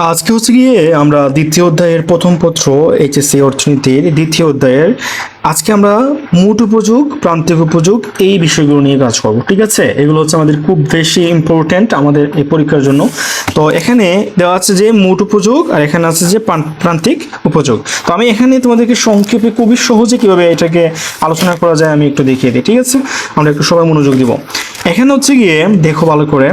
আজকে হচ্ছে গিয়ে আমরা দ্বিতীয় অধ্যায়ের প্রথম পত্র এইচএসসি অর্থনীতির দ্বিতীয় অধ্যায়ের আজকে আমরা মোট উপযোগ, প্রান্তিক উপযোগ এই বিষয়গুলো নিয়ে কাজ করব। ঠিক আছে, এগুলো হচ্ছে আমাদের খুব বেশি ইম্পর্টেন্ট আমাদের এই পরীক্ষার জন্য। তো এখানে দেওয়া আছে যে মোট উপযোগ আর এখানে আছে যে প্রান্তিক উপযোগ। তো আমি এখানে তোমাদেরকে সংক্ষেপে খুবই সহজে কিভাবে এটাকে আলোচনা করা যায় আমি একটু দেখিয়ে দিই। ঠিক আছে, আমরা একটু সবাই মনোযোগ দিব। এখানে হচ্ছে গিয়ে দেখো ভালো করে,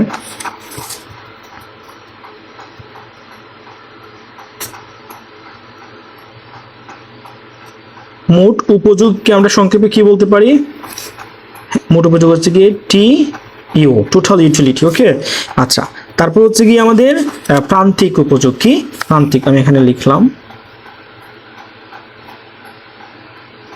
মোট উপযোগকে আমরা সংক্ষেপে কি বলতে পারি? মোট উপযোগ হচ্ছে গিয়ে টি ইউ, টোটাল ইউটিলিটি। ওকে, আচ্ছা, তারপর হচ্ছে গিয়ে আমাদের প্রান্তিক উপযোগ। কি প্রান্তিক? আমি এখানে লিখলাম,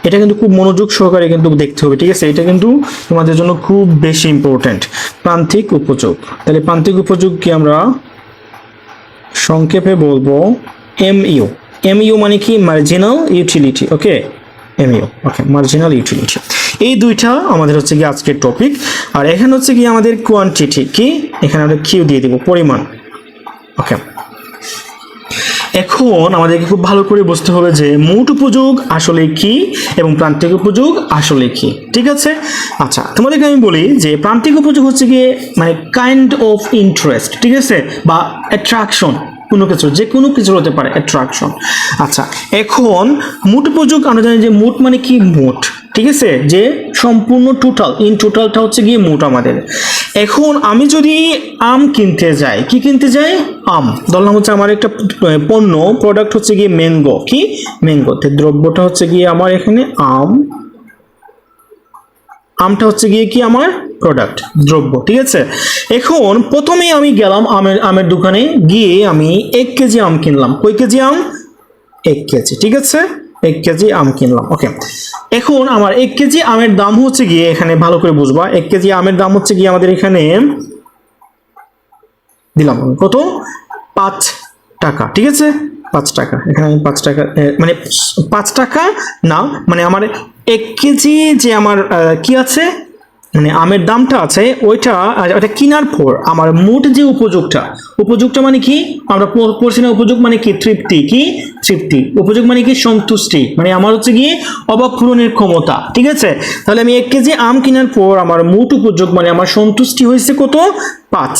এটা কিন্তু খুব মনোযোগ সহকারে কিন্তু দেখতে হবে। ঠিক আছে, এটা কিন্তু তোমাদের জন্য খুব বেশি ইম্পর্টেন্ট, প্রান্তিক উপযোগ। তাহলে প্রান্তিক উপযোগ কি আমরা সংক্ষেপে বলবো এমইউ। এমইউ মানে কি? Marginal utility. Okay, MU. Okay, marginal utility. এই দুইটা আমাদের হচ্ছে কি আজকের টপিক। আর এখানে হচ্ছে কি আমাদের কোয়ান্টিটি। কি এখানে আমরা কিউ দিয়ে দিব, পরিমাণ। ওকে, এখন আমাদেরকে খুব ভালো করে বুঝতে হবে যে মোট উপযোগ আসলে কি এবং প্রান্তিক উপযোগ আসলে কি। ঠিক আছে, আচ্ছা, তোমাদেরকে আমি বলি যে প্রান্তিক উপযোগ হচ্ছে গিয়ে মানে কাইন্ড অফ ইন্টারেস্ট। ঠিক আছে, বা অ্যাট্রাকশন, কোনো কিছু, যে কোনো কিছু হতে পারে অ্যাট্রাকশন। আচ্ছা, এখন মোট উপযোগ আমরা জানি যে মোট মানে কি? মোট। ঠিক আছে, যে সম্পূর্ণ টোটাল, ইন টোটালটা হচ্ছে গিয়ে মোট আমাদের। এখন আমি যদি আম কিনতে যাই, কি কিনতে যাই? আম। ধরলাম হচ্ছে আমার একটা পণ্য, প্রোডাক্ট হচ্ছে গিয়ে ম্যাঙ্গো। কি ম্যাঙ্গো? দ্রব্যটা হচ্ছে গিয়ে আমার এখানে আম, আমটা হচ্ছে গিয়ে কি আমার প্রোডাক্ট, দ্রব্য। ঠিক আছে, এখন প্রথমে আমি গেলাম আমের দোকানে, গিয়ে আমি 1 কেজি আম কিনলাম। কয় কেজি আম? 1 কেজি। ঠিক আছে, 1 কেজি আম কিনলাম। ওকে, এখন আমার 1 কেজি আমের দাম হচ্ছে গিয়ে, এখানে ভালো করে বুঝবা, 1 কেজি আমের দাম হচ্ছে গিয়ে আমাদের এখানে দিলাম কত? 5 টাকা। ঠিক আছে, 5 টাকা। এখানে আমি 5 টাকা, মানে 5 টাকা না, মানে আমার 1 কেজি যে আমার কি আছে, মানে আমের দামটা আছে ওইটা, ওটা কেনার পর আমার মোট যে উপযোগটা মানে কি? আমরা পড়ছি না, উপযোগ মানে কি? তৃপ্তি। কি তৃপ্তি? উপযোগ মানে কি? সন্তুষ্টি, মানে আমার হচ্ছে গিয়ে অভাব পূরণের ক্ষমতা। ঠিক আছে, তাহলে আমি 1 কেজি আম কেনার পর আমার মোট উপযোগ মানে আমার সন্তুষ্টি হয়েছে কত? 5।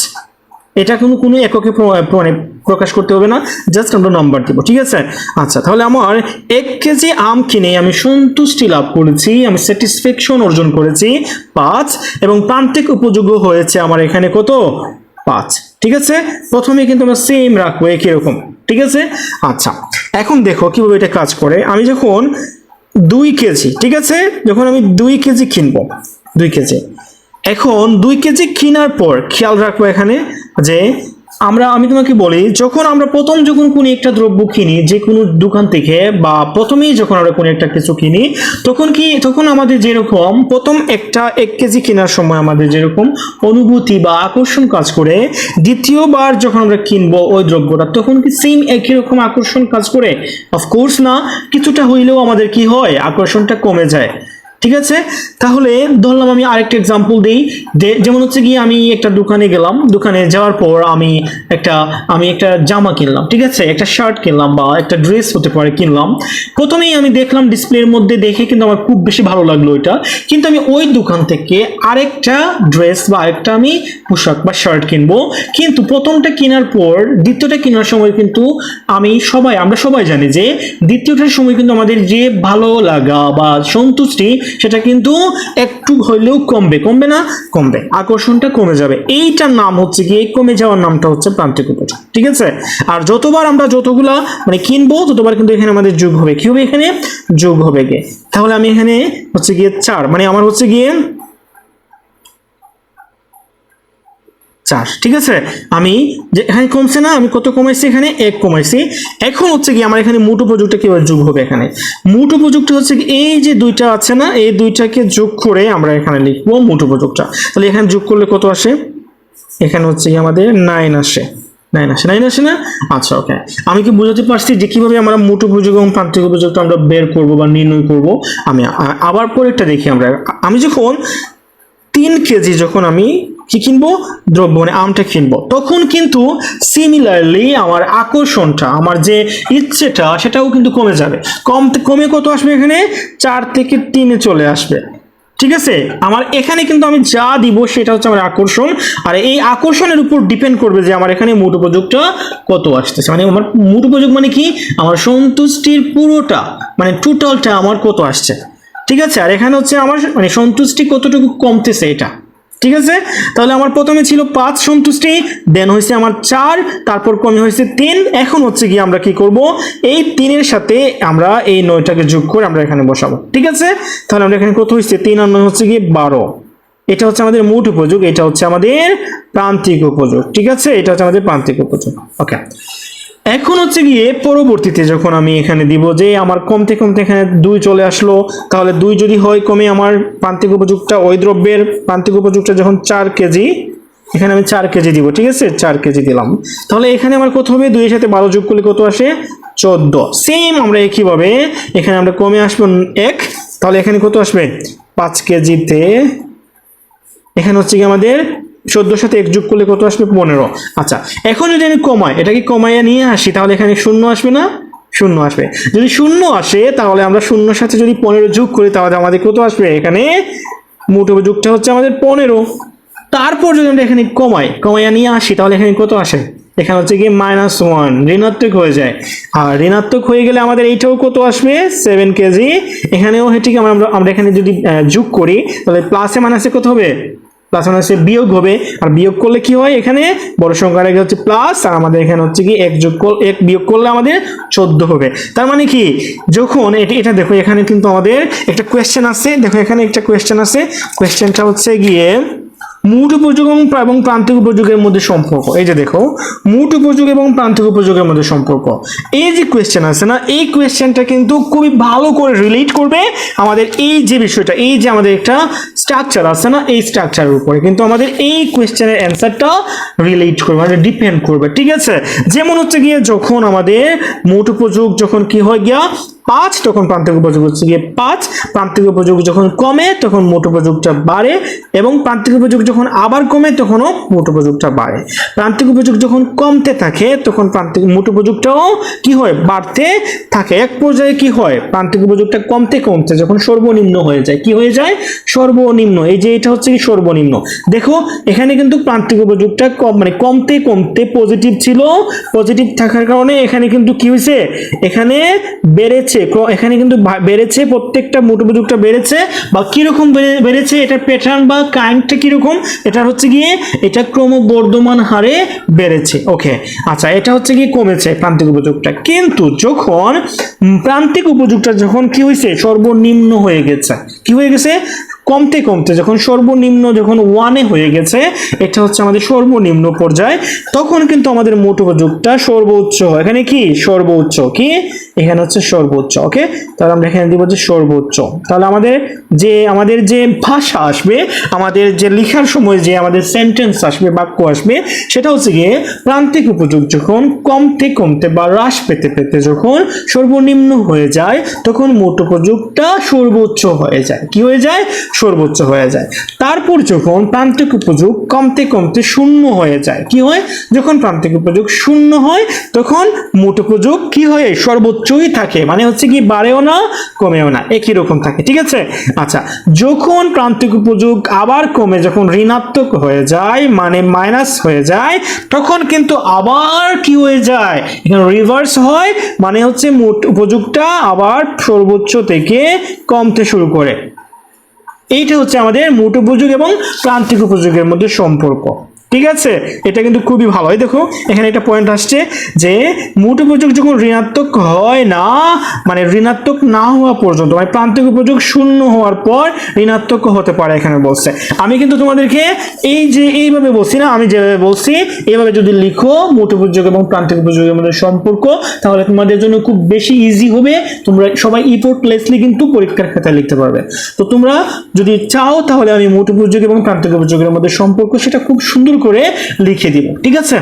এটা কোনো এককে মানে প্রকাশ করতে হবে না, জাস্ট আমরা নাম্বার দিব। ঠিক আছে, আচ্ছা, তাহলে আমার 1 কেজি আম কিনে আমি সন্তুষ্টি লাভ করেছি, আমি স্যাটিসফ্যাকশন অর্জন করেছি 5, এবং প্রান্তিক উপযোগ হয়েছে আমার এখানে কত? 5। ঠিক আছে, প্রথমে কিন্তু আমরা সেম রাখবো, একই রকম। ঠিক আছে, আচ্ছা, এখন দেখো কিভাবে এটা কাজ করে। আমি যখন 2 কেজি, ঠিক আছে, যখন আমি 2 কেজি কিনবো, 2 কেজি, এখন 2 কেজি কেনার পর খেয়াল রাখবো এখানে যে আমি তোমাকে বলি, যখন আমরা যখন কোনো একটা দ্রব্য কিনি যে কোনো দোকান থেকে, বা প্রথমেই যখন আমরা কোনো একটা কিছু কিনি, তখন আমাদের যেরকম প্রথম 1 কেজি কেনার সময় আমাদের যেরকম অনুভূতি বা আকর্ষণ কাজ করে, দ্বিতীয়বার যখন আমরা কিনবো ওই দ্রব্যটা, তখন কি সেম একই রকম আকর্ষণ কাজ করে? অফকোর্স না, কিছুটা হইলেও আমাদের কি হয়? আকর্ষণটা কমে যায়। ঠিক আছে, তাহলে ধরলাম আমি আরেকটা এক্সাম্পল দিই, যেমন হচ্ছে গিয়ে আমি একটা দোকানে গেলাম, দোকানে যাওয়ার পর আমি একটা জামা কিনলাম। ঠিক আছে, একটা শার্ট কিনলাম বা একটা ড্রেস হতে পারে কিনলাম। প্রথমেই আমি দেখলাম ডিসপ্লের মধ্যে, দেখে কিন্তু আমার খুব বেশি ভালো লাগলো ওইটা, কিন্তু আমি ওই দোকান থেকে আরেকটা ড্রেস বা আরেকটা আমি পোশাক বা শার্ট কিনবো। কিন্তু প্রথমটা কেনার পর দ্বিতীয়টা কেনার সময় কিন্তু আমরা সবাই জানি যে দ্বিতীয়টার সময় কিন্তু আমাদের যে ভালো লাগা বা সন্তুষ্টি, সেটা কিন্তু একটু হইলেও কমবে না? কমবে, আকর্ষণটা কমে যাবে। এইটার নাম হচ্ছে কি, কমে যাওয়ার নামটা হচ্ছে প্রান্তিক উপযোগ। ঠিক আছে, আর যতগুলা মানে কিনবো, ততবার কিন্তু এখানে আমাদের যোগ হবে। কি হবে? এখানে যোগ হবে গিয়ে। তাহলে আমি এখানে হচ্ছে গিয়ে 4, মানে আমার হচ্ছে গিয়ে 4। ঠিক আছে, আমি যে এখানে কমছে না, আমি কত কমাইছি? এখানে 1 কমাইছি। এখন হচ্ছে কি আমার এখানে মোট উপযোগটা কিভাবে যোগ হবে? এখানে মোট উপযোগটা হচ্ছে কি, এই যে 2টা আছে না, এই 2টাকে যোগ করে আমরা এখানে লিখবো মোট উপযোগটা। তাহলে এখানে যোগ করলে কত আসে? এখানে হচ্ছে কি আমাদের 9 আসে। 9 আসে না? আচ্ছা, ওকে, আমি কি বুঝাতে পারছি যে কিভাবে আমরা মোট উপযোগ এবং প্রান্তিক উপযোগটা আমরা বের করব বা নির্ণয় করব? আমি আবার পরেরটা দেখি। আমি যখন 3 কেজি যখন আমি কি কিনবো? দ্রব্য মানে আমটা কিনবো। তখন কিন্তু সিমিলারলি আমার আকর্ষণটা, আমার যে ইচ্ছেটা সেটাও কিন্তু কমে যাবে। কমে কত আসবে? এখানে 4 থেকে 3 চলে আসবে। ঠিক আছে, আমার এখানে কিন্তু আমি যা দিব সেটা হচ্ছে আমার আকর্ষণ, আর এই আকর্ষণের উপর ডিপেন্ড করবে যে আমার এখানে মোট উপযোগটা কত আসতেছে। মানে আমার মোট উপযোগ মানে কি? আমার সন্তুষ্টির পুরোটা মানে টোটালটা আমার কত আসছে। ঠিক আছে, আর এখানে হচ্ছে আমার মানে সন্তুষ্টি কতটুকু কমতেছে এটা। ঠিক আছে, তাহলে আমার প্রথমে ছিল 5 সন্তুষ্টি, দেন হয়েছে আমার 4, তারপর কমে হয়েছে 3। এখন হচ্ছে কি আমরা কি করব? এই 3 এর সাথে আমরা এই 9টাকে যোগ করে আমরা এখানে বসাবো। ঠিক আছে, তাহলে আমরা এখানে কত হয়েছে? 3 আর 9 হচ্ছে কি 12। এটা হচ্ছে আমাদের মোট উপযোগ, এটা হচ্ছে আমাদের প্রান্তিক উপযোগ। ঠিক আছে, এটা হচ্ছে আমাদের প্রান্তিক উপযোগ। ওকে, এখন হচ্ছে গিয়ে পরবর্তীতে যখন আমি এখানে দিব যে আমার কমতে কমতে এখানে 2 চলে আসলো, তাহলে 2 যদি হয় কমে আমার প্রান্তিক উপযোগটা, ওই দ্রব্যের প্রান্তিক উপযোগটা যখন 4 কেজি, এখানে আমি 4 কেজি দিব। ঠিক আছে, 4 কেজি দিলাম। তাহলে এখানে আমার কত হবে? 2 এর সাথে 12 যোগ করলে কত আসে? 14। সেম আমরা একইভাবে এখানে আমরা কমে আসবো 1, তাহলে এখানে কত আসবে? 5 কেজিতে এখানে হচ্ছে কি আমাদের 14 সাথে 1 যোগ করলে কত আসবে? 15। আচ্ছা, এখন যদি আমি কমাই, এটাকে কমাইয়া নিয়ে আসি, তাহলে এখানে 0 আসবে না? 0 আসবে। যদি 0 আসে তাহলে আমরা 0 সাথে যদি 15 যোগ করি তাহলে আমাদের কত আসবে? এখানে মোট উপযোগটা হচ্ছে আমাদের 15। তারপর যদি আমরা এখানে কমাইয়া নিয়ে আসি তাহলে এখানে কত আসে? এখানে হচ্ছে কি -1, ঋণাত্মক হয়ে যায়। আর ঋণাত্মক হয়ে গেলে আমাদের এইটাও কত আসবে? 7 কেজি। এখানেও ঠিক আমরা এখানে যদি যোগ করি তাহলে প্লাসে মাইনাসে কত হবে? প্লাস মাইনাসে বিয়োগ হবে, আর বিয়োগ করলে কি হয়? এখানে বড় সংখ্যার আগে হচ্ছে প্লাস, আর আমাদের এখানে হচ্ছে কি 1 বিয়োগ করলে আমাদের 14 হবে। তার মানে কি, যখন এটা দেখো এখানে কিন্তু আমাদের একটা কোয়েশ্চেন আছে। দেখো এখানে একটা কোয়েশ্চেন আছে, কোয়েশ্চেনটা হচ্ছে গিয়ে মোট উপযোগ এবং প্রান্তিক উপযোগের মধ্যে সম্পর্ক। এই যে দেখো, মোট উপযোগ এবং প্রান্তিক উপযোগের মধ্যে সম্পর্ক, এই যে কোয়েশ্চেন আছে না, এই কোয়েশ্চেনটা কিন্তু খুবই ভালো করে রিলেট করবে আমাদের এই যে বিষয়টা, এই যে আমাদের একটা স্ট্রাকচার আছে না, এই স্ট্রাকচারের উপরে কিন্তু আমাদের এই কোয়েশ্চেনের অ্যান্সারটা রিলেট করবে, মানে ডিপেন্ড করবে। ঠিক আছে, যেমন হচ্ছে গিয়ে যখন আমাদের মোট উপযোগ যখন কি হয় গিয়া 5, তখন প্রান্তিক উপযোগ হচ্ছে গিয়ে 5। প্রান্তিক উপযোগ যখন কমে তখন মোট উপযোগটা বাড়ে, এবং প্রান্তিক উপযোগ যখন আবার কমে তখনও মোট উপযোগটা বাড়ে। প্রান্তিক উপযোগ যখন কমতে থাকে তখন মোট উপযোগটাও কি হয়? বাড়তে থাকে। এক পর্যায়ে কি হয়? প্রান্তিক উপযোগটা কমতে কমতে যখন সর্বনিম্ন হয়ে যায়, কি হয়ে যায়? সর্বনিম্ন। এই যে এটা হচ্ছে কি সর্বনিম্ন। দেখো এখানে কিন্তু প্রান্তিক উপযোগটা মানে কমতে কমতে পজিটিভ ছিল, পজিটিভ থাকার কারণে এখানে কিন্তু কি হয়েছে? এখানে বেড়েছে, এখানে কিন্তু বেড়েছে, প্রত্যেকটা মোট উপযোগটা বেড়েছে। বা কিরকম বেড়েছে, এটা প্যাটার্ন বা কাইন্ডটা কিরকম? এটা হচ্ছে গিয়ে এটা ক্রমবর্ধমান হারে বেড়েছে। ওকে, আচ্ছা, এটা হচ্ছে গিয়ে কমেছে প্রান্তিক উপযোগটা। কিন্তু যখন প্রান্তিক উপযোগটা যখন কি হয়েছে? সর্বনিম্ন হয়ে গেছে। কি হয়ে গেছে? কমতে কমতে যখন সর্বনিম্ন যখন 1 হয়ে গেছে, এটা হচ্ছে আমাদের সর্বনিম্ন পর্যায়, তখন কিন্তু আমাদের মোট উপযোগটা সর্বোচ্চ হয়। এখানে কি সর্বোচ্চ? কি এখানে হচ্ছে সর্বোচ্চ। ওকে, তাহলে আমরা এখানে দিব যে সর্বোচ্চ। তাহলে আমাদের যে ভাষা আসবে, আমাদের যে লেখার সময় যে আমাদের সেন্টেন্স আসবে, বাক্য আসবে, সেটা হচ্ছে গিয়ে প্রান্তিক উপযোগ যখন কমতে কমতে বা হ্রাস পেতে পেতে যখন সর্বনিম্ন হয়ে যায় তখন মোট উপযোগটা সর্বোচ্চ হয়ে যায়। কি হয়ে যায়? সর্বোচ্চ হয়ে যায়। তারপর যখন প্রান্তিক উপযোগ কমতে কমতে 0 হয়ে যায়, কি হয়? যখন প্রান্তিক উপযোগ 0 হয় তখন মোট উপযোগ কি হয়? সর্বোচ্চই থাকে, মানে হচ্ছে কি বাড়েও না কমেও না, একই রকম থাকে। ঠিক আছে, আচ্ছা, যখন প্রান্তিক উপযোগ আবার কমে যখন ঋণাত্মক হয়ে যায়, মানে মাইনাস হয়ে যায়, তখন কিন্তু আবার কি হয়ে যায়? এখানে রিভার্স হয়, মানে হচ্ছে মোট উপযোগটা আবার সর্বোচ্চ থেকে কমতে শুরু করে। এইটা হচ্ছে আমাদের মোট উপযোগ এবং প্রান্তিক উপযোগের মধ্যে সম্পর্ক। ঠিক আছে, এটা কিন্তু খুবই ভালো। দেখো এখানে একটা পয়েন্ট আসছে যে মোট উপযোগ যখন ঋণাত্মক হয় না, মানে ঋণাত্মক না হওয়া পর্যন্ত, মানে প্রান্তিক উপযোগ 0 হওয়ার পর ঋণাত্মক হতে পারে এখানে বলছে। আমি কিন্তু তোমাদেরকে এই যে এইভাবে বলছি না, আমি যেভাবে বলছি এইভাবে যদি লিখো মোট উপযোগ এবং প্রান্তিক উপযোগের মধ্যে সম্পর্ক, তাহলে তোমাদের জন্য খুব বেশি ইজি হবে। তোমরা সবাই ইফোর্টলেসলি কিন্তু পরীক্ষার খাতায় লিখতে পারবে। তো তোমরা যদি চাও তাহলে আমি মোট উপযোগ এবং প্রান্তিক উপযোগের মধ্যে সম্পর্ক সেটা খুব সুন্দর করে লিখে দিব। ঠিক আছে,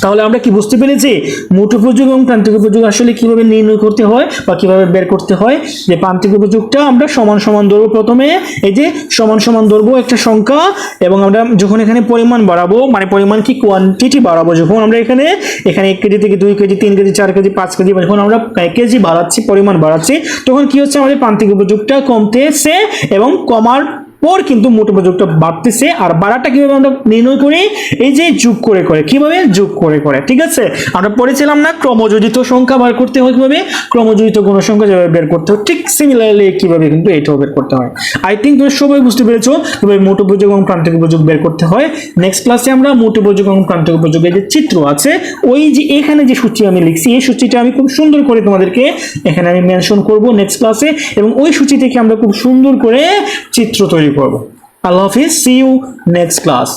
তাহলে আমরা কি বুঝতে পেরেছি মোট উপযোগ এবং প্রান্তিক উপযোগ আসলে কিভাবে নির্ণয় করতে হয় বা কিভাবে বের করতে হয়। যে প্রান্তিক উপযোগটা আমরা সমান সমান ধরবো, প্রথমে এই যে সমান সমান ধরবো একটা সংখ্যা, এবং আমরা যখন এখানে পরিমাণ বাড়াবো, মানে পরিমাণ কি কোয়ান্টিটি বাড়াবো, যখন আমরা এখানে 1 কেজি থেকে 2 কেজি 3 কেজি 4 কেজি 5 কেজি, যখন আমরা কেজি বাড়াচ্ছি, পরিমাণ বাড়াচ্ছি, তখন কি হচ্ছে আমাদের প্রান্তিক উপযোগটা কমতেছে, এবং কমার পর কিন্তু মোট উপযোগটা বাড়তেছে। আর বাড়াটা কিভাবে আমরা নির্ণয় করি, এই যে যোগ করে করে, কিভাবে যোগ করে করে, ঠিক আছে। আমরা পড়েছিলাম না ক্রমযোজিত সংখ্যা বের করতে হয় কিভাবে, ক্রমযোজিত গুণসংখ্যা যেভাবে বের করতে হয়, ঠিক সিমিলারলি কিভাবে কিন্তু এটাও বের করতে হয়। আই থিঙ্ক তোমরা সবাই বুঝতে পেরেছো কিভাবে মোট উপযোগ এবং প্রান্তিক উপযোগ বের করতে হয়। নেক্সট ক্লাসে আমরা মোট উপযোগ এবং প্রান্তিক উপযোগের যে চিত্র আছে, ওই যে এখানে যে সূচি আমি লিখছি, এই সূচিটা আমি খুব সুন্দর করে তোমাদেরকে এখানে আমি মেনশন করব নেক্সট ক্লাসে, এবং ওই সূচি থেকে আমরা খুব সুন্দর করে চিত্র তৈরি করব। আল্লাহ হাফিজ, সি ইউ নেক্সট ক্লাস।